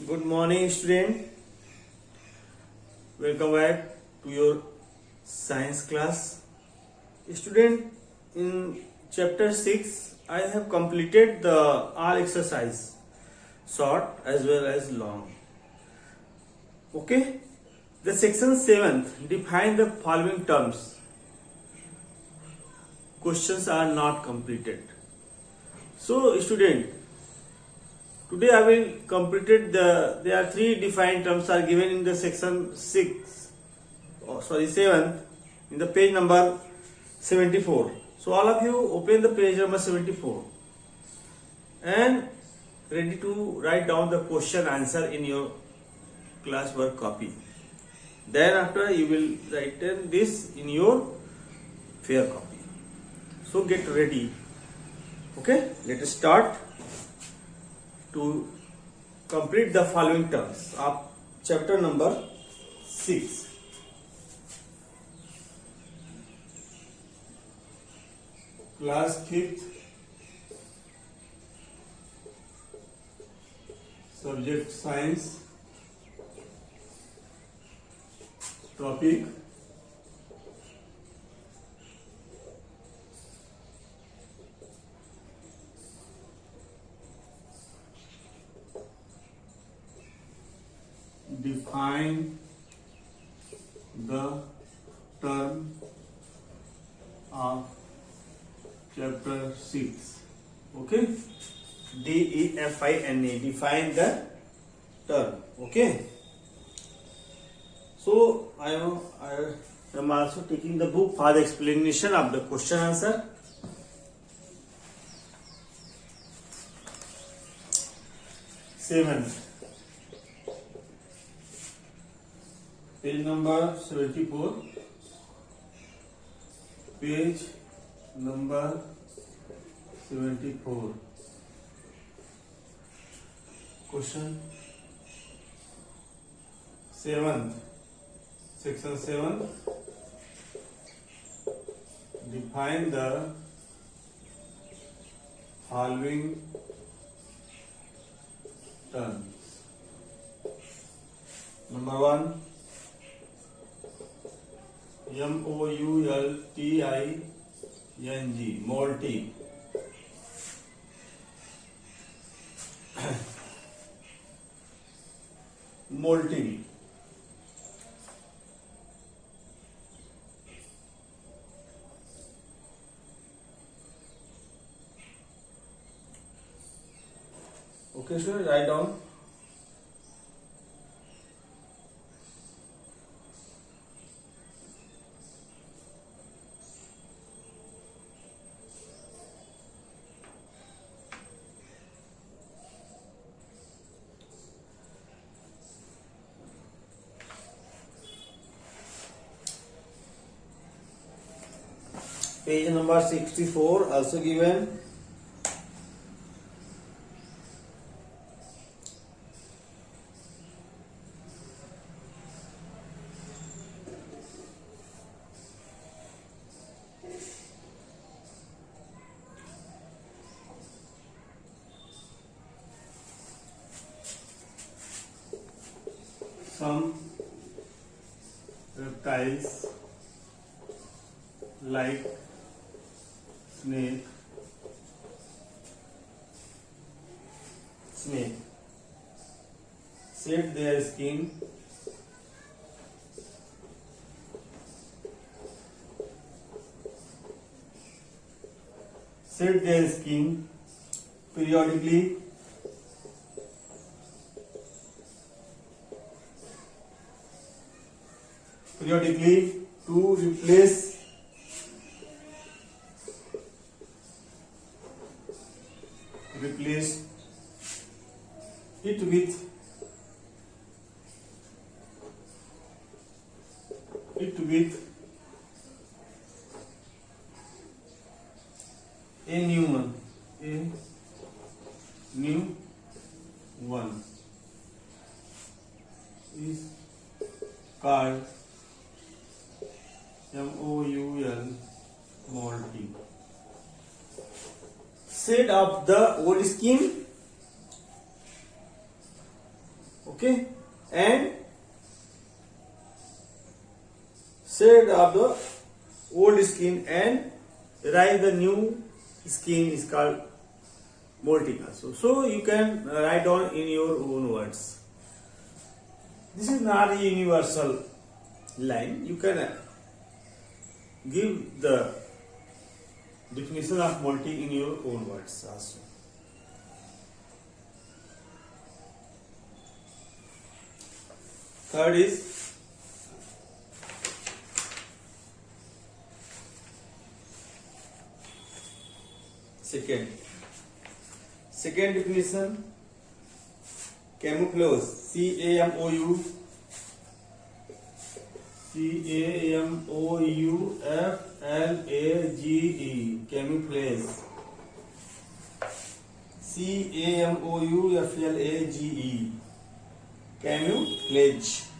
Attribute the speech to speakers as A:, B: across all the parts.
A: Good morning, student. Welcome back to your science class. Student, in chapter 6, I have completed the all exercise, short as well as long. Okay. The section 7th define the following terms. Questions are not completed. So, student, today I will completed there are three defined terms are given in the section 7 in the page number 74. So all of you open the page number 74 and ready to write down the question answer in your classwork copy. Then after you will write this in your fair copy. So get ready. Okay, let us start to complete the following terms of chapter number 6. Class 5th, subject science, topic define the term of chapter 6. Okay, DEFINE, define the term. Okay, so I am also taking the book for the explanation of the question answer. Seven, page number 74, page number 74. Question 7, section 7. Define the following terms. Number 1, MOULTING, molting. Molting. Okay, sure, write down. Page number 64 also given. Some reptiles like snake shed their skin periodically to replace it with a new one is called molting. Shed of the old skin Okay, and shade of the old skin and write the new skin is called molting also. So you can write down in your own words. This is not a universal line. You can give the definition of molting in your own words also. Third is second definition, camouflage, camouflage, camouflage, camouflage, camouflage.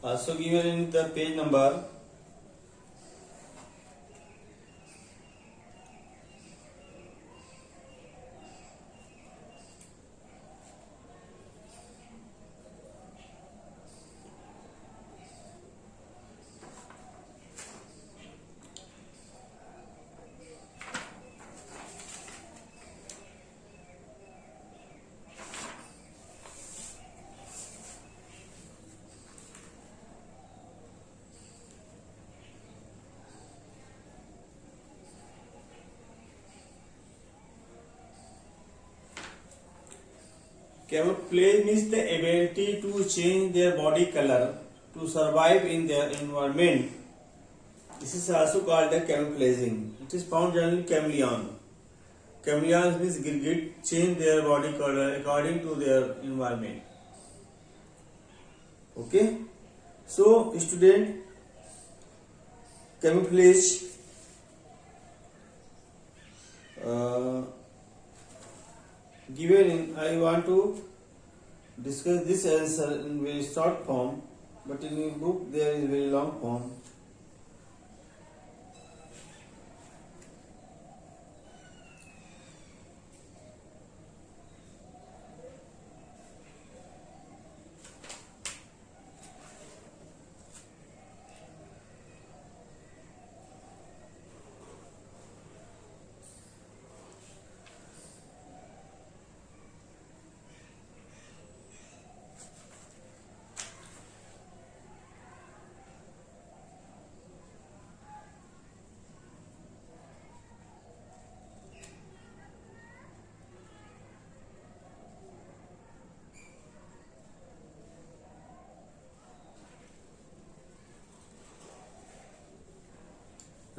A: Also given in the page number 'Camouflage' means the ability to change their body color to survive in their environment. This is also called the camouflaging. It is found generally in chameleon. Chameleons means girgit change their body color according to their environment. Okay. So student, camouflage given in, I want to discuss this answer in very short form, but in your book there is very long form.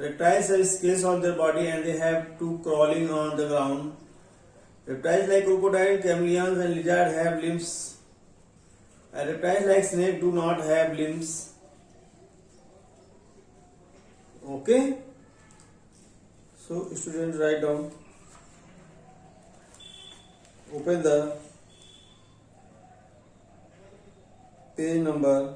A: Reptiles have scales on their body and they have two crawling on the ground. Reptiles like crocodile, chameleons and lizard have limbs. And reptiles like snake do not have limbs. Okay. So students, write down. Open the page number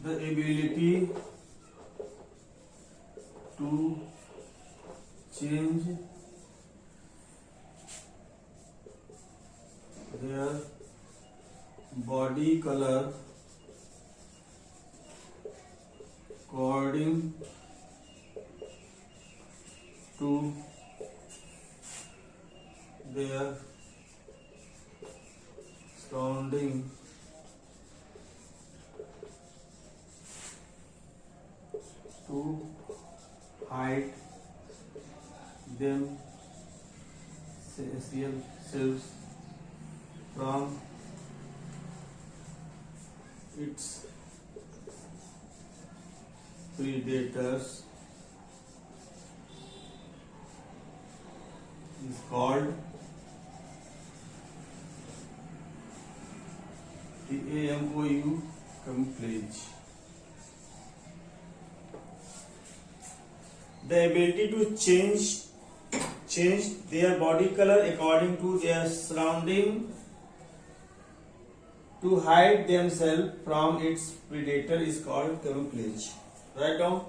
A: the ability to change their body color according to their surrounding to hide themselves from its predators is called TAMOU camouflage. The ability to change their body color according to their surrounding to hide themselves from its predator is called camouflage. Write down.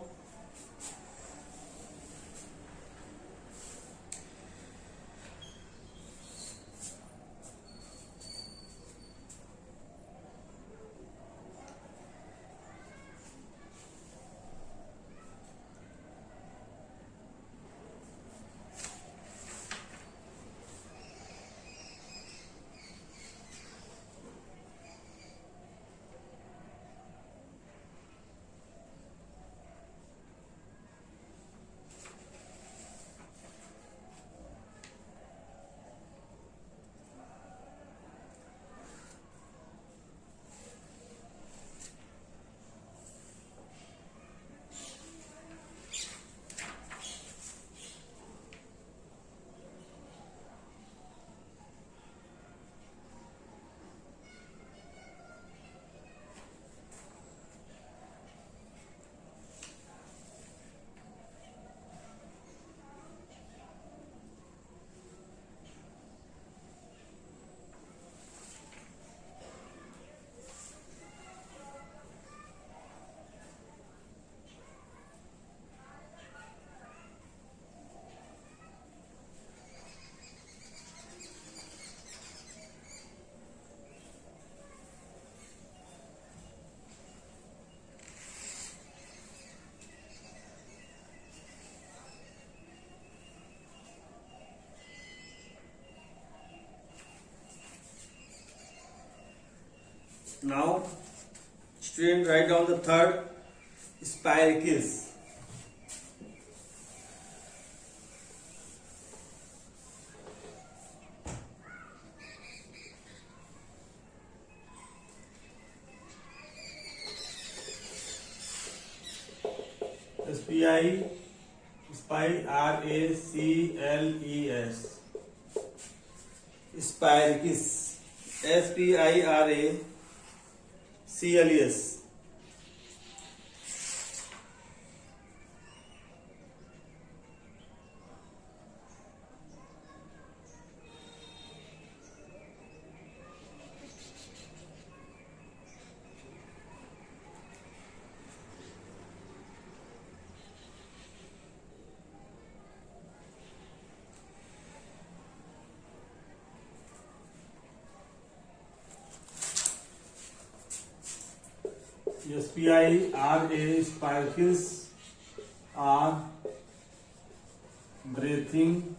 A: Now, student, write down the third, Spiricus. Spiracles. Spiricus. Spiracles. Spiracles are breathing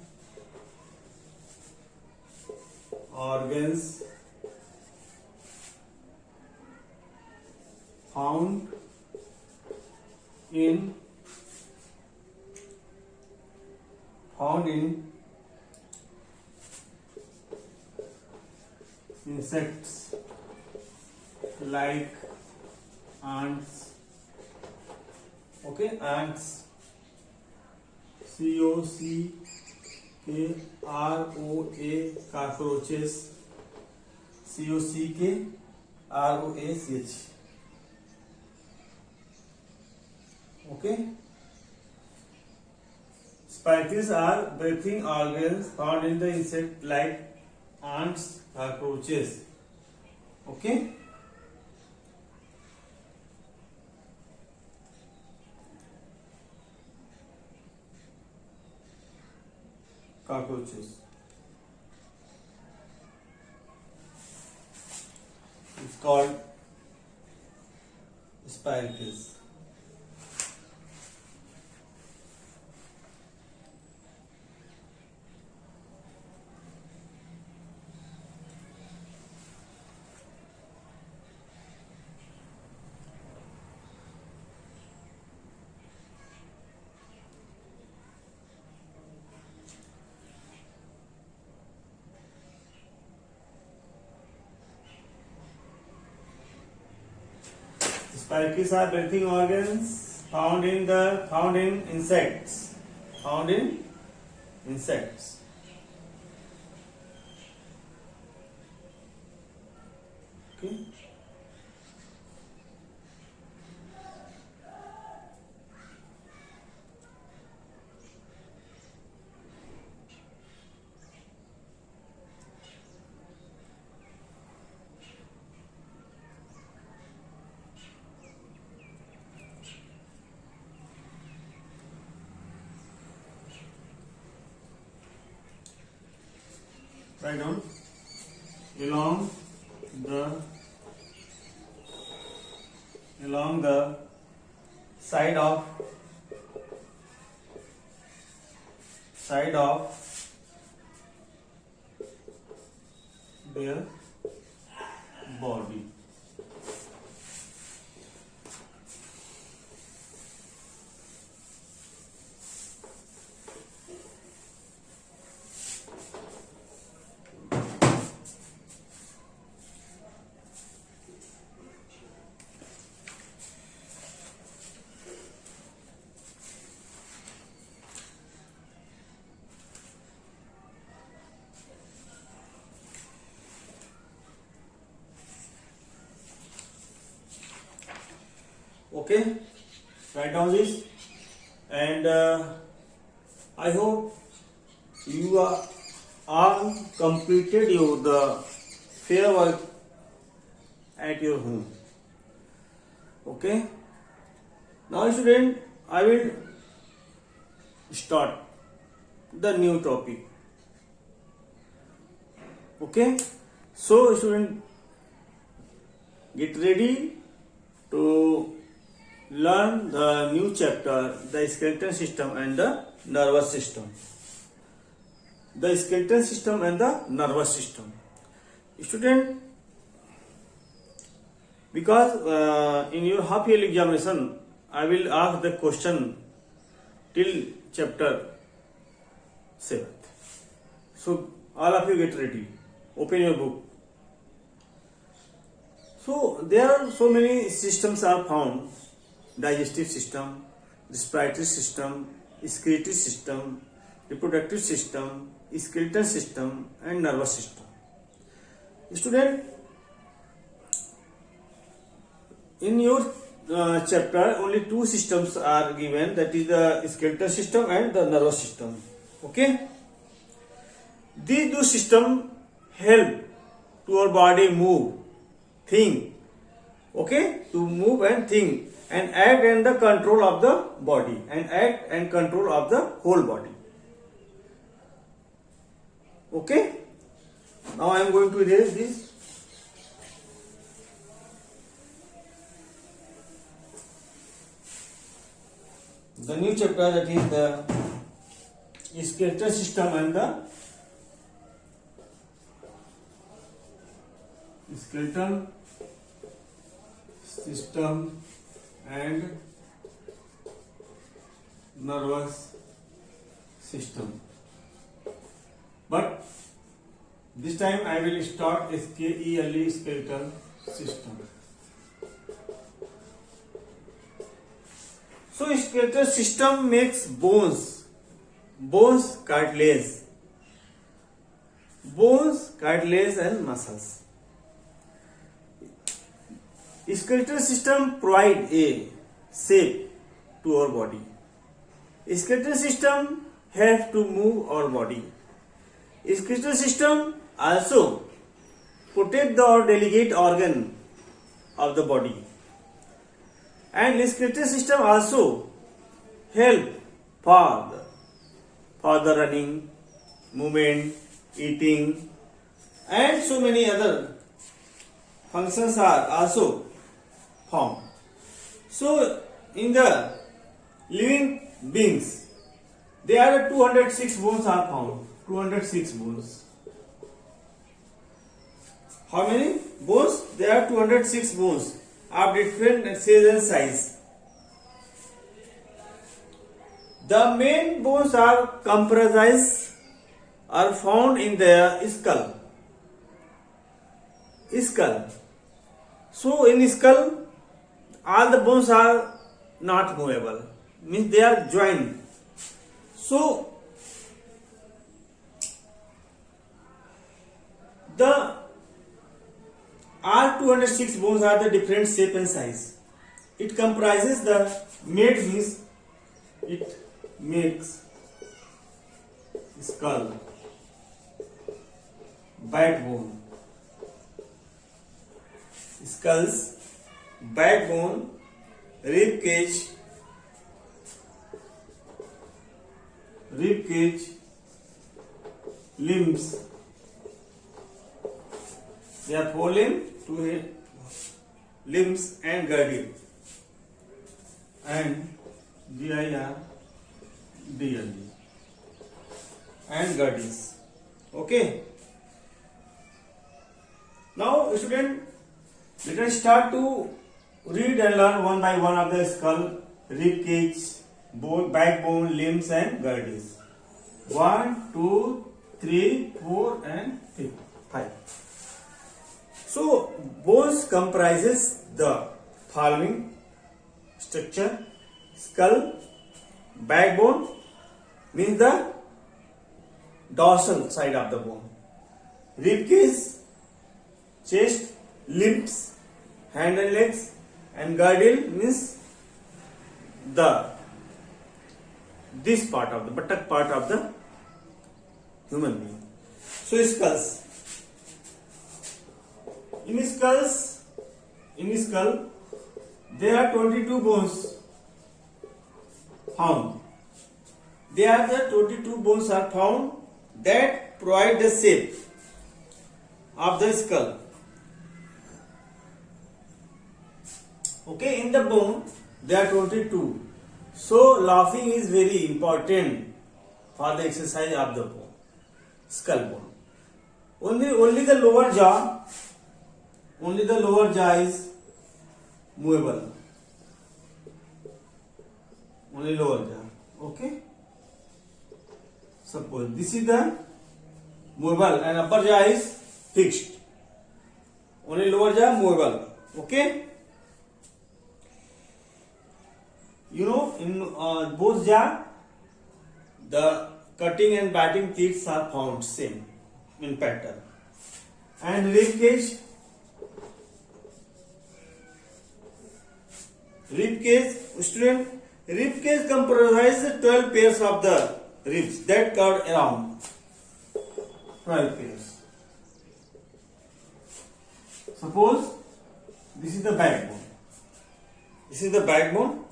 A: organs found in insects like ants. Okay, ants. COCKROA, cockroaches. COCKROACH. Okay. Spiracles are breathing organs found in the insect like ants, cockroaches. Okay. cockroaches. It's called spirochetes. Spirochetes are breathing organs found in insects. Found in insects. Okay. Write down along the side of their body. Okay, write down this, and I hope you are all completed the fair work at your home. Okay, now student, I will start the new topic. Okay, so student, get ready to learn the new chapter, the skeletal system and the nervous system. The skeletal system and the nervous system. Student, because in your half yearly examination, I will ask the question till chapter 7th. So all of you get ready. Open your book. So there are so many systems are found: digestive system, respiratory system, excretory system, reproductive system, skeletal system and nervous system. Student, in your chapter only two systems are given, that is the skeletal system and the nervous system. Okay, these two systems help to our body move, think, okay, to move and think and act in the control of the body and act and control of the whole body. Okay, now I am going to erase this. The new chapter, that is the skeletal system and the skeletal system and nervous system. But this time I will start SKELE, skeletal system. So skeletal system makes bones, cartilage and muscles. Skeletal system provide a shape to our body. Skeletal system help to move our body. Skeletal system also protect the delicate organ of the body. And skeletal system also help for the running, movement, eating, and so many other functions are also found. So, in the living beings, there are 206 bones are found. 206 bones. How many bones? There are 206 bones of different size and size. The main bones are comprised are found in the skull. Skull. So in skull, all the bones are not movable. Means they are joined. So the all 206 bones are the different shape and size. It comprises the means it makes skull, backbone, skulls, backbone, rib cage, limbs. They are 4 limbs, 2 head, limbs and girdle, and GIRDLE and girdles. Okay. Now, student, let us start to read and learn one by one of the skull, rib cage, backbone, limbs and girdles. 1, 2, 3, 4 and 5. So, bones comprises the following structure: skull, backbone means the dorsal side of the bone, rib cage, chest, limbs, hand and legs, and girdle means this part of the buttock part of the human being. So skulls. In skull, there are 22 bones found. There are the 22 bones are found that provide the shape of the skull. Okay, in the bone there are 22. So laughing is very important for the exercise of the bone, skull bone. Only the lower jaw. Only the lower jaw is movable. Only lower jaw. Okay. Suppose this is the movable and upper jaw is fixed. Only lower jaw movable. Okay. You know, in both jaw, the cutting and biting teeth are found same in pattern. And rib cage, student, rib cage comprises 12 pairs of the ribs that curve around. 12 pairs. Suppose this is the backbone. This is the backbone.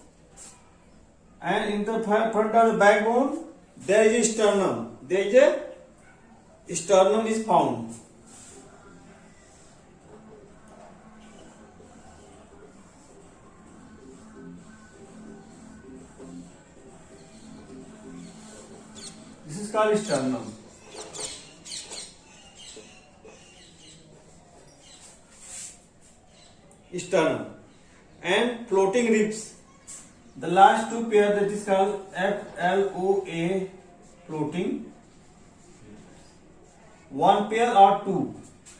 A: And in the front of the backbone, there is a sternum. There is a sternum is found. This is called sternum. Sternum and floating ribs. The last two pair, that is called FLOA, floating. One pair or two.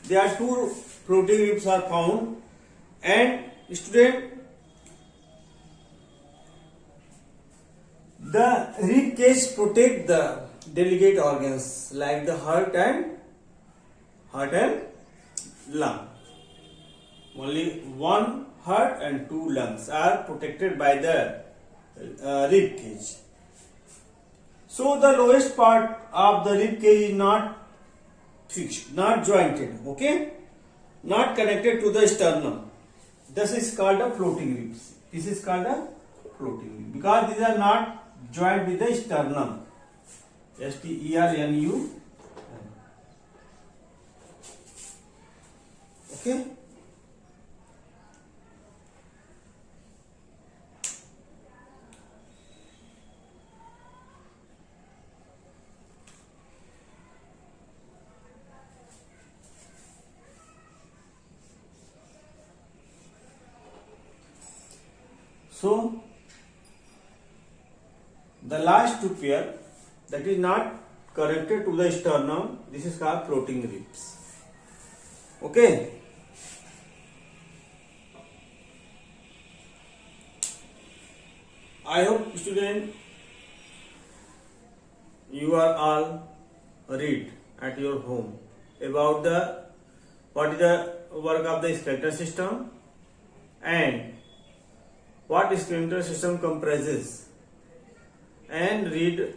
A: There are two floating ribs are found. And student, the rib cage protect the delicate organs like the heart and lung. Only one heart and two lungs are protected by the rib cage. So the lowest part of the rib cage is not fixed, not jointed, okay, not connected to the sternum. This is called a floating ribs. This is called a floating rib because these are not joined with the sternum. STERNUM. Okay. So the last two pair that is not connected to the sternum, this is called floating ribs. Okay. I hope student you are all read at your home about the what is the work of the skeletal system and what skeletal system comprises, and read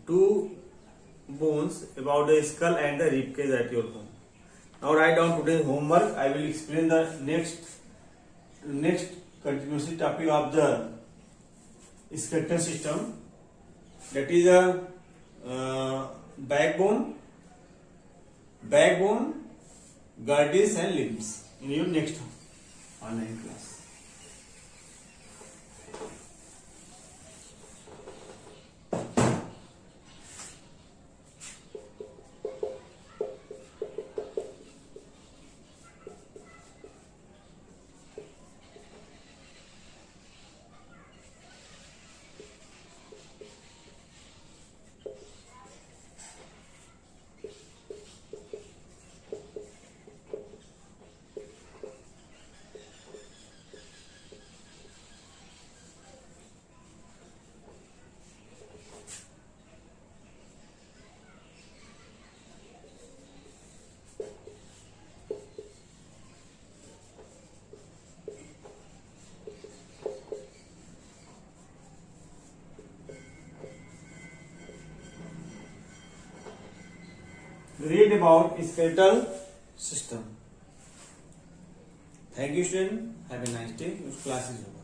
A: two bones about the skull and the rib cage at your home. Now write down today's homework. I will explain the next continuously topic of the skeletal system, that is a backbone, girdles and limbs in your next online class. Read about skeletal system. Thank you, student. Have a nice day. Your class is over.